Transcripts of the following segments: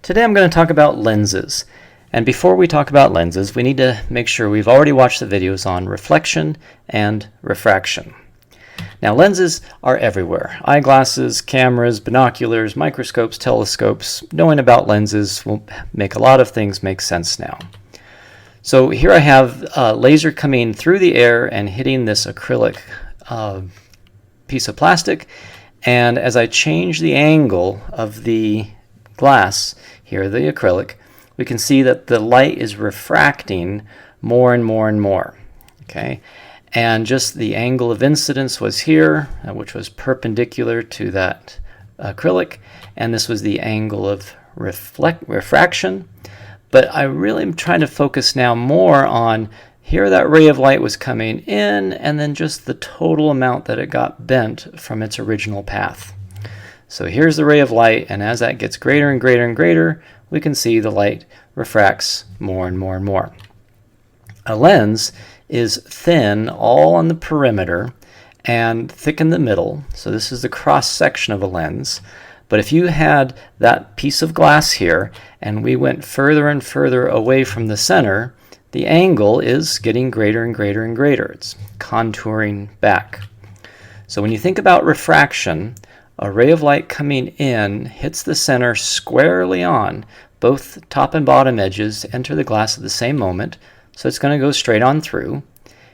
Today I'm going to talk about lenses. And before we talk about lenses, we need to make sure we've already watched the videos on reflection and refraction. Now, lenses are everywhere. Eyeglasses, cameras, binoculars, microscopes, telescopes. Knowing about lenses will make a lot of things make sense now. So here I have a laser coming through the air and hitting this acrylic piece of plastic. And as I change the angle of the glass, here the acrylic, we can see that the light is refracting more and more and more. Okay, and just the angle of incidence was here, which was perpendicular to that acrylic, and this was the angle of refraction. But I really am trying to focus now more on here that ray of light was coming in, and then just the total amount that it got bent from its original path. So here's the ray of light, and as that gets greater and greater and greater, we can see the light refracts more and more and more. A lens is thin all on the perimeter and thick in the middle. So this is the cross section of a lens. But if you had that piece of glass here and we went further and further away from the center, the angle is getting greater and greater and greater. It's contouring back. So when you think about refraction, a ray of light coming in hits the center squarely on. Both top and bottom edges enter the glass at the same moment, so it's going to go straight on through.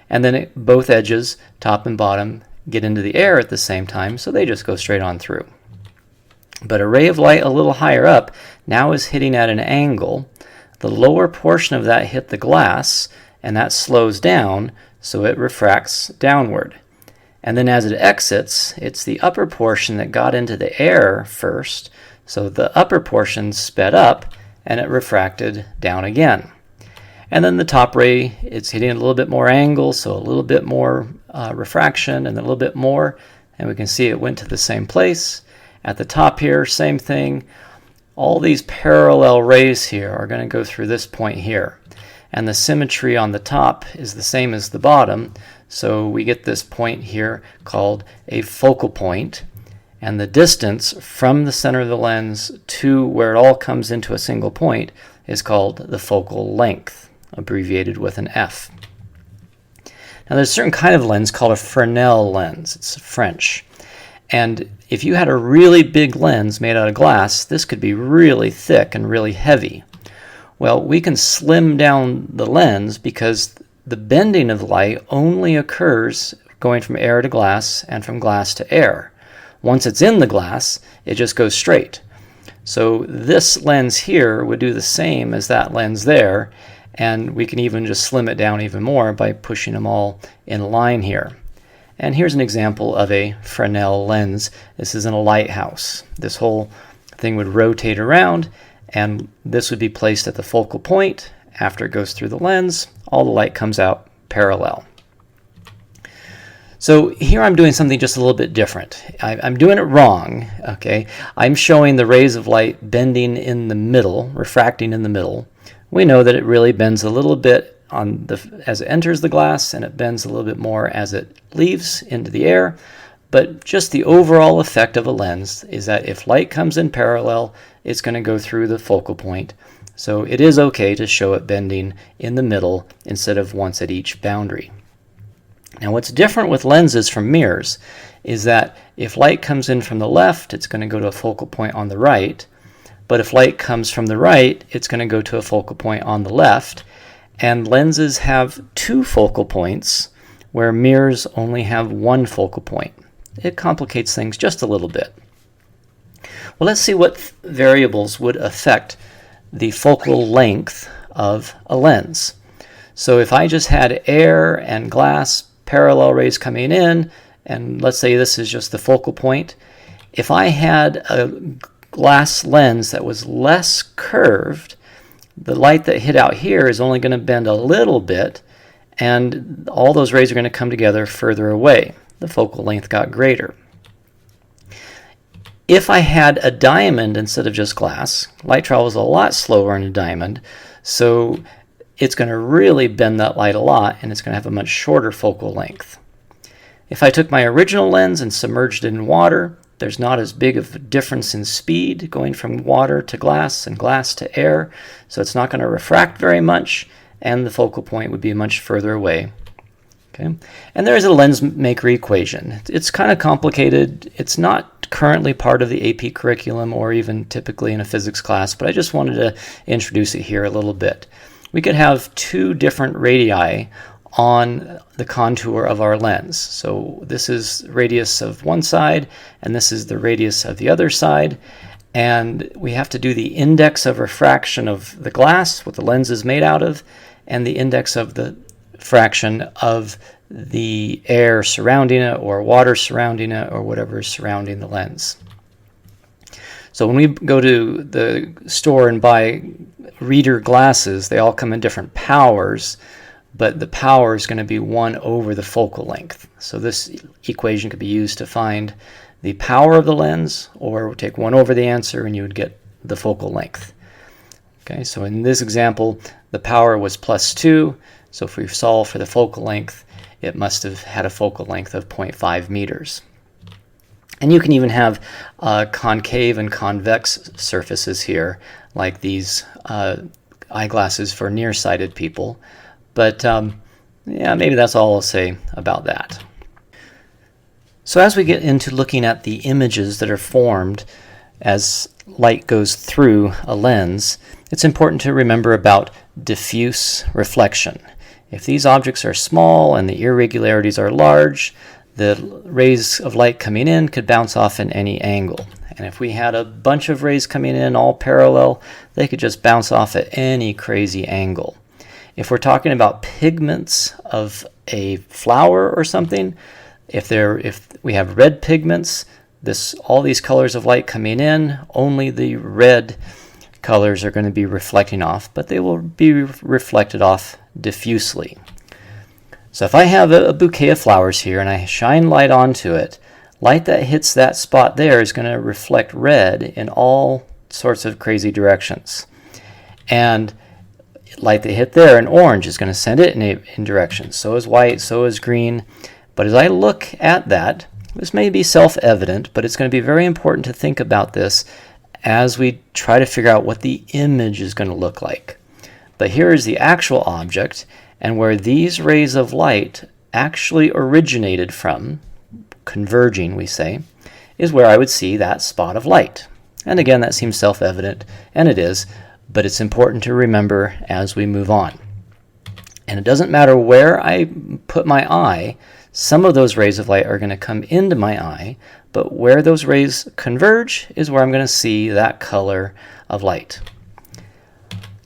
And then both edges, top and bottom, get into the air at the same time, so they just go straight on through. But a ray of light a little higher up now is hitting at an angle. The lower portion of that hit the glass, and that slows down, so it refracts downward. And then as it exits, it's the upper portion that got into the air first, so the upper portion sped up and it refracted down again. And then the top ray, it's hitting a little bit more angle, so a little bit more refraction and a little bit more, and we can see it went to the same place. At the top here, same thing. All these parallel rays here are going to go through this point here. And the symmetry on the top is the same as the bottom, so we get this point here called a focal point. And the distance from the center of the lens to where it all comes into a single point is called the focal length, abbreviated with an F. Now there's a certain kind of lens called a Fresnel lens. It's French. And if you had a really big lens made out of glass, this could be really thick and really heavy. Well, we can slim down the lens because the bending of the light only occurs going from air to glass and from glass to air. Once it's in the glass, it just goes straight. So this lens here would do the same as that lens there, and we can even just slim it down even more by pushing them all in a line here. And here's an example of a Fresnel lens. This is in a lighthouse. This whole thing would rotate around, and this would be placed at the focal point. After it goes through the lens, all the light comes out parallel. So here I'm doing something just a little bit different. I'm doing it wrong, okay? I'm showing the rays of light bending in the middle, refracting in the middle. We know that it really bends a little bit as it enters the glass, and it bends a little bit more as it leaves into the air. But just the overall effect of a lens is that if light comes in parallel, it's going to go through the focal point. So it is okay to show it bending in the middle instead of once at each boundary. Now what's different with lenses from mirrors is that if light comes in from the left, it's going to go to a focal point on the right. But if light comes from the right, it's going to go to a focal point on the left. And lenses have two focal points, where mirrors only have one focal point. It complicates things just a little bit. Well, let's see what variables would affect the focal length of a lens. So if I just had air and glass parallel rays coming in, and let's say this is just the focal point, if I had a glass lens that was less curved, the light that hit out here is only going to bend a little bit, and all those rays are going to come together further away. The focal length got greater. If I had a diamond instead of just glass, light travels a lot slower in a diamond, so it's going to really bend that light a lot, and it's going to have a much shorter focal length. If I took my original lens and submerged it in water, there's not as big of a difference in speed going from water to glass and glass to air, so it's not going to refract very much, and the focal point would be much further away. Okay. And there is a lens maker equation. It's kind of complicated. It's not currently part of the AP curriculum or even typically in a physics class, but I just wanted to introduce it here a little bit. We could have two different radii on the contour of our lens. So this is radius of one side, and this is the radius of the other side. And we have to do the index of refraction of the glass, what the lens is made out of, and the index of the fraction of the air surrounding it or water surrounding it or whatever is surrounding the lens. So when we go to the store and buy reader glasses, they all come in different powers, but the power is going to be 1 over the focal length. So this equation could be used to find the power of the lens, or we'll take 1 over the answer and you would get the focal length. Okay, so in this example, the power was +2. So if we solve for the focal length, it must have had a focal length of 0.5 meters. And you can even have concave and convex surfaces here, like these eyeglasses for nearsighted people. But yeah, maybe that's all I'll say about that. So as we get into looking at the images that are formed as light goes through a lens, it's important to remember about diffuse reflection. If these objects are small and the irregularities are large, the rays of light coming in could bounce off in any angle. And if we had a bunch of rays coming in all parallel, they could just bounce off at any crazy angle. If we're talking about pigments of a flower or something, if we have red pigments, all these colors of light coming in, only the red colors are going to be reflecting off, but they will be reflected off diffusely. So if I have a bouquet of flowers here and I shine light onto it, light that hits that spot there is going to reflect red in all sorts of crazy directions. And light that hit there in orange is going to send it in directions. So is white, so is green. But as I look at that, this may be self-evident, but it's going to be very important to think about this as we try to figure out what the image is going to look like. But here is the actual object, and where these rays of light actually originated from, converging we say, is where I would see that spot of light. And again, that seems self-evident, and it is, but it's important to remember as we move on. And it doesn't matter where I put my eye, some of those rays of light are going to come into my eye, but where those rays converge is where I'm going to see that color of light.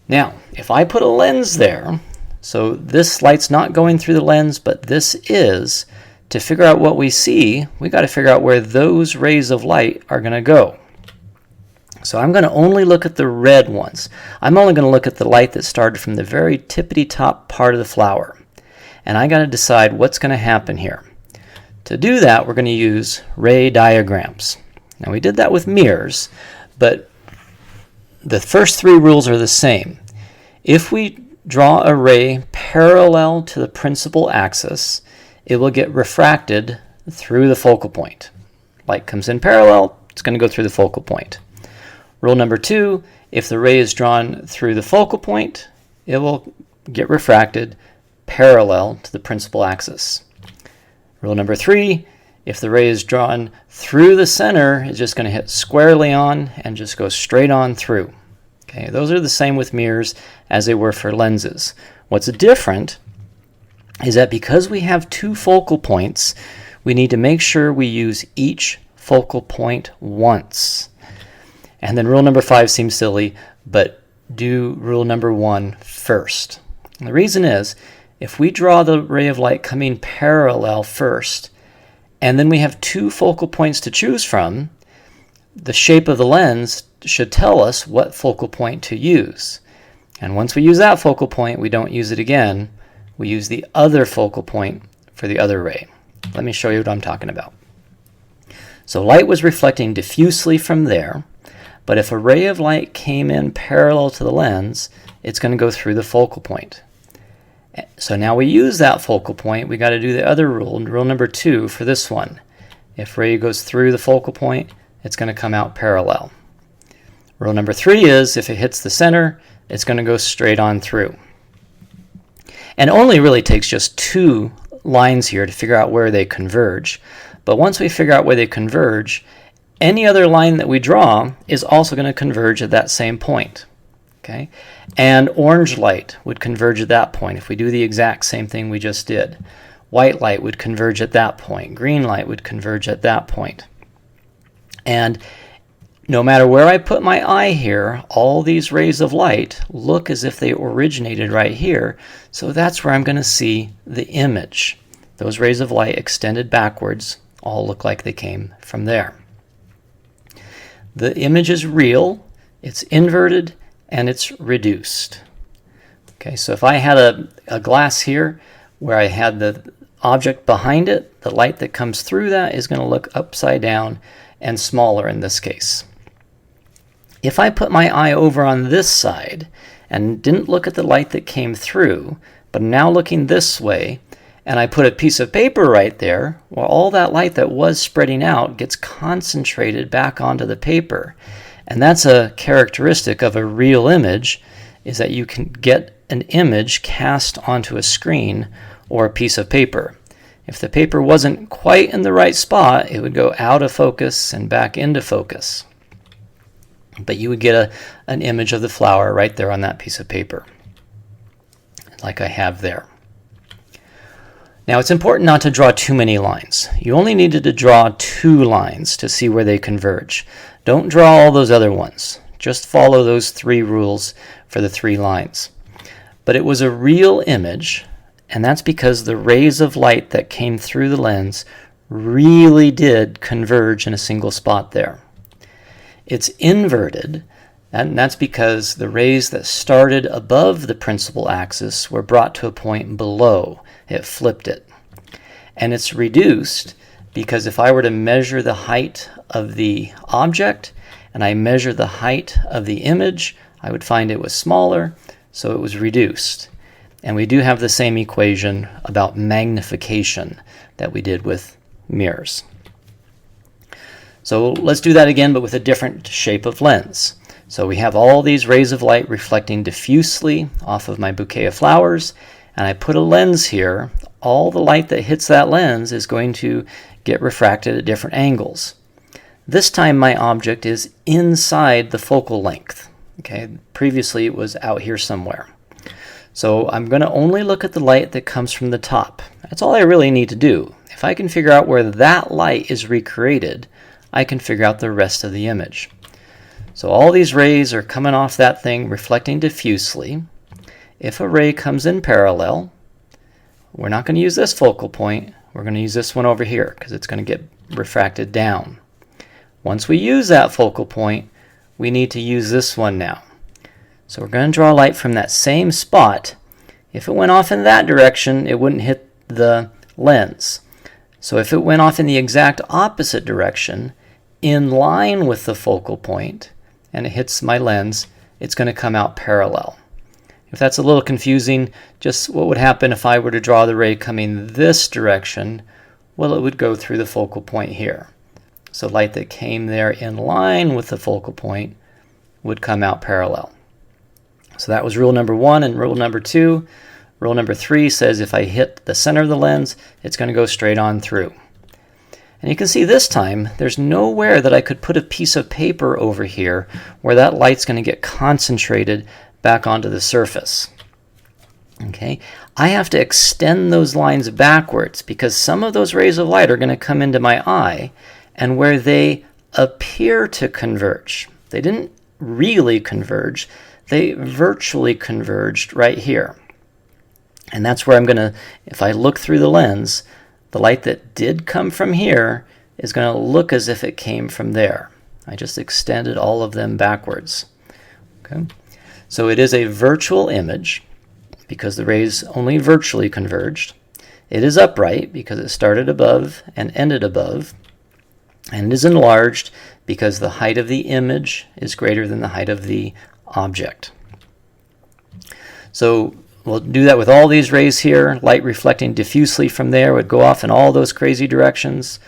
Now, if I put a lens there, so this light's not going through the lens, but this is, to figure out what we see, we got to figure out where those rays of light are going to go. So I'm going to only look at the red ones. I'm only going to look at the light that started from the very tippity top part of the flower. And I got to decide what's going to happen here. To do that, we're going to use ray diagrams. Now we did that with mirrors, but the first 3 rules are the same. If we draw a ray parallel to the principal axis, it will get refracted through the focal point. Light comes in parallel, it's going to go through the focal point. Rule number 2, if the ray is drawn through the focal point, it will get refracted parallel to the principal axis. Rule number 3, if the ray is drawn through the center, it's just going to hit squarely on and just go straight on through. Okay, those are the same with mirrors as they were for lenses. What's different is that because we have 2 focal points, we need to make sure we use each focal point once. And then rule number 5 seems silly, but do rule number 1 first. And the reason is, if we draw the ray of light coming parallel first, and then we have 2 focal points to choose from, the shape of the lens should tell us what focal point to use. And once we use that focal point, we don't use it again. We use the other focal point for the other ray. Let me show you what I'm talking about. So light was reflecting diffusely from there, but if a ray of light came in parallel to the lens, it's going to go through the focal point. So now we use that focal point, we got to do the other rule, rule number 2 for this one. If ray goes through the focal point, it's going to come out parallel. Rule number 3 is if it hits the center, it's going to go straight on through. And it only really takes just 2 lines here to figure out where they converge. But once we figure out where they converge, any other line that we draw is also going to converge at that same point. Okay? And orange light would converge at that point if we do the exact same thing we just did. White light would converge at that point. Green light would converge at that point. And no matter where I put my eye here, all these rays of light look as if they originated right here. So that's where I'm going to see the image. Those rays of light extended backwards all look like they came from there. The image is real, it's inverted, and it's reduced. Okay, so if I had a glass here where I had the object behind it, the light that comes through that is going to look upside down and smaller in this case. If I put my eye over on this side and didn't look at the light that came through, but now looking this way, and I put a piece of paper right there, well, all that light that was spreading out gets concentrated back onto the paper. And that's a characteristic of a real image, is that you can get an image cast onto a screen or a piece of paper. If the paper wasn't quite in the right spot, it would go out of focus and back into focus. But you would get an image of the flower right there on that piece of paper, like I have there. Now it's important not to draw too many lines. You only needed to draw 2 lines to see where they converge. Don't draw all those other ones. Just follow those 3 rules for the 3 lines. But it was a real image, and that's because the rays of light that came through the lens really did converge in a single spot there. It's inverted, and that's because the rays that started above the principal axis were brought to a point below. It flipped it. And it's reduced because if I were to measure the height of the object and I measure the height of the image, I would find it was smaller, so it was reduced. And we do have the same equation about magnification that we did with mirrors. So let's do that again, but with a different shape of lens. So we have all these rays of light reflecting diffusely off of my bouquet of flowers, and I put a lens here. All the light that hits that lens is going to get refracted at different angles. This time my object is inside the focal length. Okay, previously it was out here somewhere. So I'm going to only look at the light that comes from the top. That's all I really need to do. If I can figure out where that light is recreated, I can figure out the rest of the image. So all these rays are coming off that thing, reflecting diffusely. If a ray comes in parallel, we're not going to use this focal point. We're going to use this one over here because it's going to get refracted down. Once we use that focal point, we need to use this one now. So we're going to draw light from that same spot. If it went off in that direction, it wouldn't hit the lens. So if it went off in the exact opposite direction, in line with the focal point, and it hits my lens, it's going to come out parallel. If that's a little confusing, just what would happen if I were to draw the ray coming this direction? Well, it would go through the focal point here. So light that came there in line with the focal point would come out parallel. So that was rule number 1 and rule number 2. Rule number 3 says if I hit the center of the lens, it's going to go straight on through. And you can see this time, there's nowhere that I could put a piece of paper over here where that light's going to get concentrated back onto the surface. Okay, I have to extend those lines backwards because some of those rays of light are going to come into my eye, and where they appear to converge, they didn't really converge, they virtually converged right here. And that's where I'm going to, if I look through the lens, the light that did come from here is going to look as if it came from there. I just extended all of them backwards. Okay? So it is a virtual image because the rays only virtually converged. It is upright because it started above and ended above. And it is enlarged because the height of the image is greater than the height of the object. So we'll do that with all these rays here. Light reflecting diffusely from there would go off in all those crazy directions.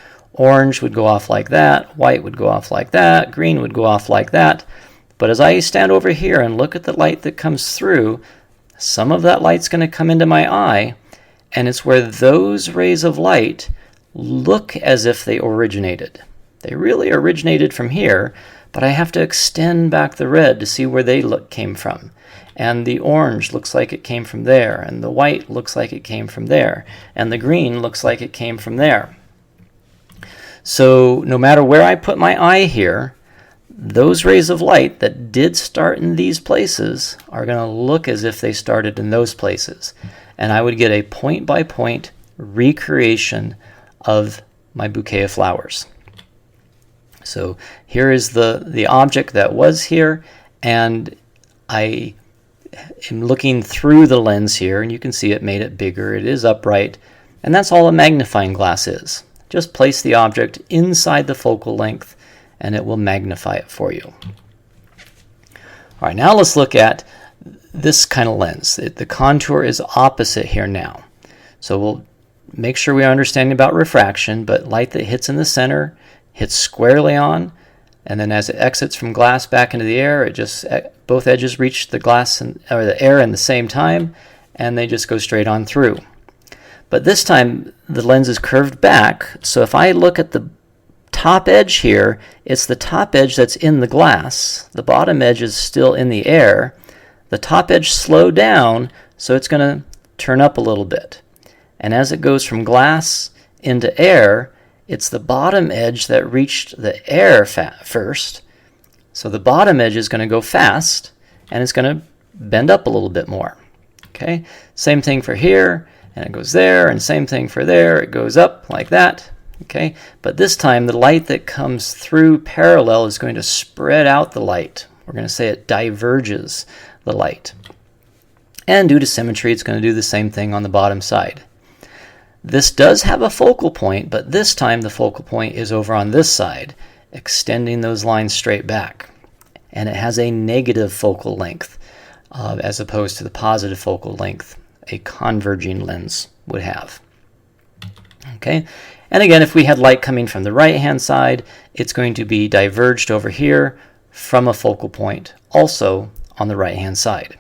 Orange would go off like that, white would go off like that, green would go off like that. But as I stand over here and look at the light that comes through, some of that light's going to come into my eye, and it's where those rays of light look as if they originated. They really originated from here, but I have to extend back the red to see where they came from. And the orange looks like it came from there, and the white looks like it came from there, and the green looks like it came from there. So no matter where I put my eye here, those rays of light that did start in these places are going to look as if they started in those places. And I would get a point-by-point recreation of my bouquet of flowers. So here is the object that was here, and I am looking through the lens here, and you can see it made it bigger. It is upright, and that's all a magnifying glass is. Just place the object inside the focal length, and it will magnify it for you. All right, now let's look at this kind of lens. The contour is opposite here now. So we'll make sure we are understanding about refraction, but light that hits in the center hits squarely on, and then as it exits from glass back into the air, it just both edges reach the glass or the air in the same time, and they just go straight on through. But this time the lens is curved back, so if I look at the top edge here, it's the top edge that's in the glass. The bottom edge is still in the air. The top edge slowed down, so it's going to turn up a little bit. And as it goes from glass into air, it's the bottom edge that reached the air first. So the bottom edge is going to go fast, and it's going to bend up a little bit more. Okay, same thing for here, and it goes there, and same thing for there. It goes up like that. Okay, but this time the light that comes through parallel is going to spread out the light. We're going to say it diverges the light. And due to symmetry, it's going to do the same thing on the bottom side. This does have a focal point, but this time the focal point is over on this side, extending those lines straight back. And it has a negative focal length as opposed to the positive focal length a converging lens would have. Okay, and again, if we had light coming from the right-hand side, it's going to be diverged over here from a focal point, also on the right-hand side.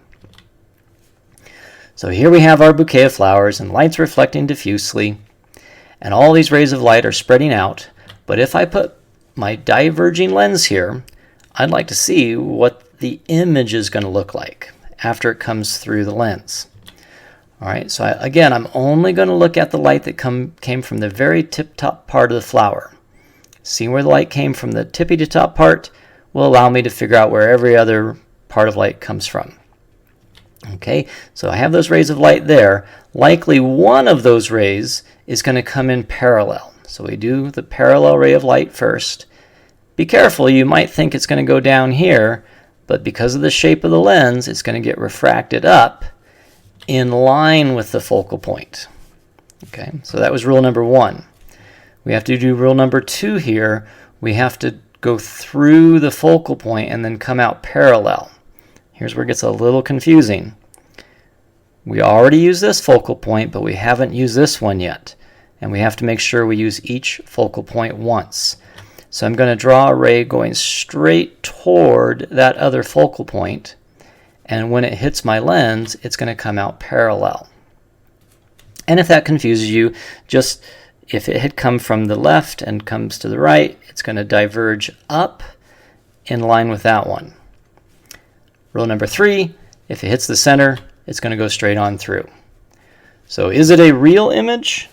So here we have our bouquet of flowers, and light's reflecting diffusely, and all these rays of light are spreading out. But if I put my diverging lens here, I'd like to see what the image is going to look like after it comes through the lens. All right, so again, I'm only going to look at the light that came from the very tip-top part of the flower. Seeing where the light came from the tippy-to-top part will allow me to figure out where every other part of light comes from. Okay, so I have those rays of light there. Likely one of those rays is going to come in parallel. So we do the parallel ray of light first. Be careful, you might think it's going to go down here, but because of the shape of the lens, it's going to get refracted up in line with the focal point. Okay, so that was rule number 1. We have to do rule number 2 here. We have to go through the focal point and then come out parallel. Here's where it gets a little confusing. We already use this focal point, but we haven't used this one yet. And we have to make sure we use each focal point once. So I'm going to draw a ray going straight toward that other focal point. And when it hits my lens, it's going to come out parallel. And if that confuses you, just if it had come from the left and comes to the right, it's going to diverge up in line with that one. Rule number 3, if it hits the center, it's going to go straight on through. So is it a real image?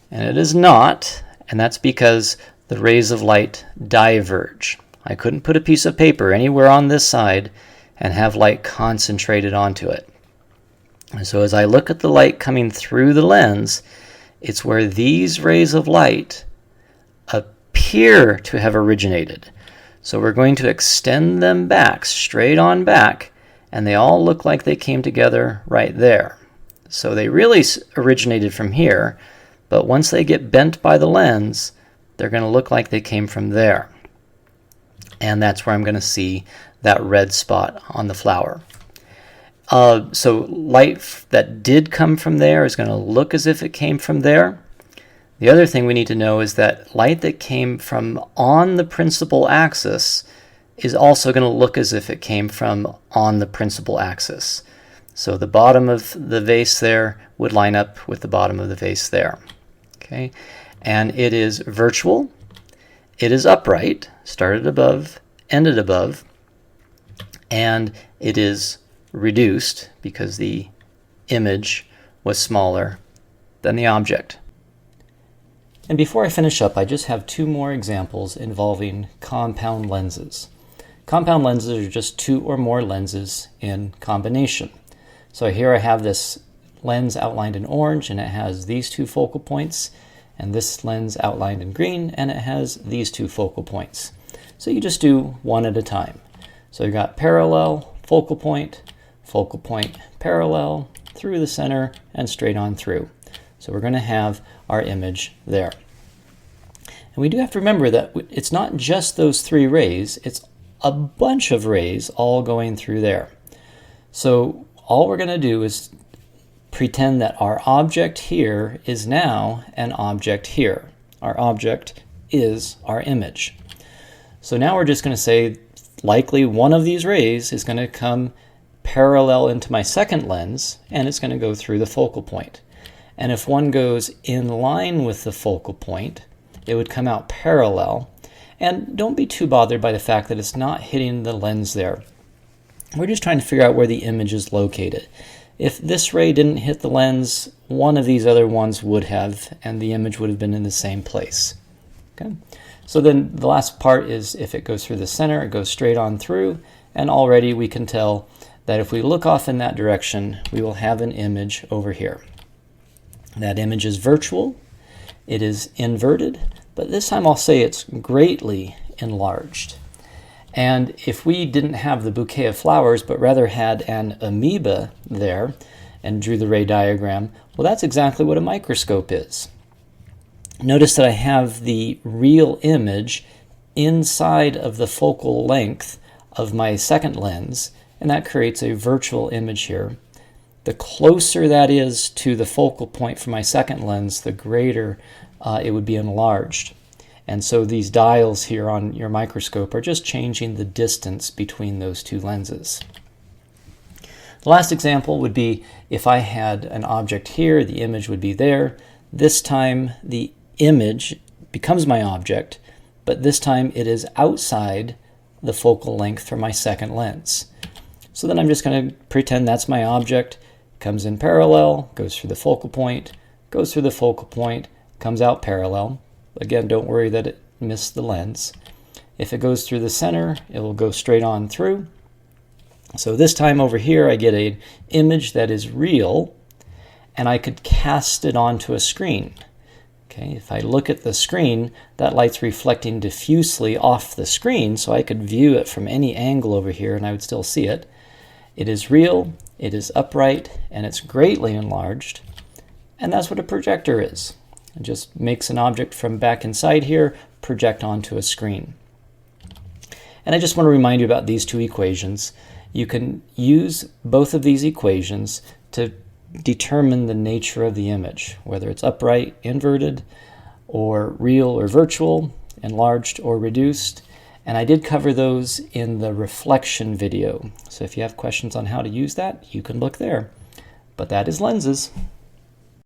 And it is not, and that's because the rays of light diverge. I couldn't put a piece of paper anywhere on this side and have light concentrated onto it. And so as I look at the light coming through the lens, it's where these rays of light appear to have originated. So we're going to extend them back, straight on back, and they all look like they came together right there. So they really originated from here, but once they get bent by the lens, they're going to look like they came from there. And that's where I'm going to see that red spot on the flower. So light that did come from there is going to look as if it came from there. The other thing we need to know is that light that came from on the principal axis is also going to look as if it came from on the principal axis. So the bottom of the vase there would line up with the bottom of the vase there. Okay, and it is virtual, it is upright, started above, ended above, and it is reduced because the image was smaller than the object. And before I finish up, I just have two more examples involving compound lenses. Compound lenses are just two or more lenses in combination. So here I have this lens outlined in orange, and it has these two focal points, and this lens outlined in green, and it has these two focal points. So you just do one at a time. So you've got parallel, focal point, parallel, through the center, and straight on through. So we're going to have our image there. And we do have to remember that it's not just those three rays, it's a bunch of rays all going through there. So all we're going to do is pretend that our object here is now an object here. Our object is our image. So now we're just going to say likely one of these rays is going to come parallel into my second lens, and it's going to go through the focal point. And if one goes in line with the focal point, it would come out parallel. And don't be too bothered by the fact that it's not hitting the lens there. We're just trying to figure out where the image is located. If this ray didn't hit the lens, one of these other ones would have, and the image would have been in the same place. Okay? So then the last part is if it goes through the center, it goes straight on through, and already we can tell that if we look off in that direction, we will have an image over here. That image is virtual, it is inverted, but this time I'll say it's greatly enlarged. And if we didn't have the bouquet of flowers, but rather had an amoeba there and drew the ray diagram, well, that's exactly what a microscope is. Notice that I have the real image inside of the focal length of my second lens, and that creates a virtual image here. The closer that is to the focal point for my second lens, the greater it would be enlarged. And so these dials here on your microscope are just changing the distance between those two lenses. The last example would be if I had an object here, the image would be there. This time the image becomes my object, but this time it is outside the focal length for my second lens. So then I'm just going to pretend that's my object, comes in parallel, goes through the focal point, goes through the focal point, comes out parallel. Again, don't worry that it missed the lens. If it goes through the center, it will go straight on through. So this time over here, I get an image that is real, and I could cast it onto a screen. Okay, if I look at the screen, that light's reflecting diffusely off the screen, so I could view it from any angle over here and I would still see it. It is real, it is upright, and it's greatly enlarged. And that's what a projector is. It just makes an object from back inside here project onto a screen. And I just want to remind you about these two equations. You can use both of these equations to determine the nature of the image, whether it's upright, inverted, or real or virtual, enlarged or reduced. And I did cover those in the reflection video. So if you have questions on how to use that, you can look there. But that is lenses.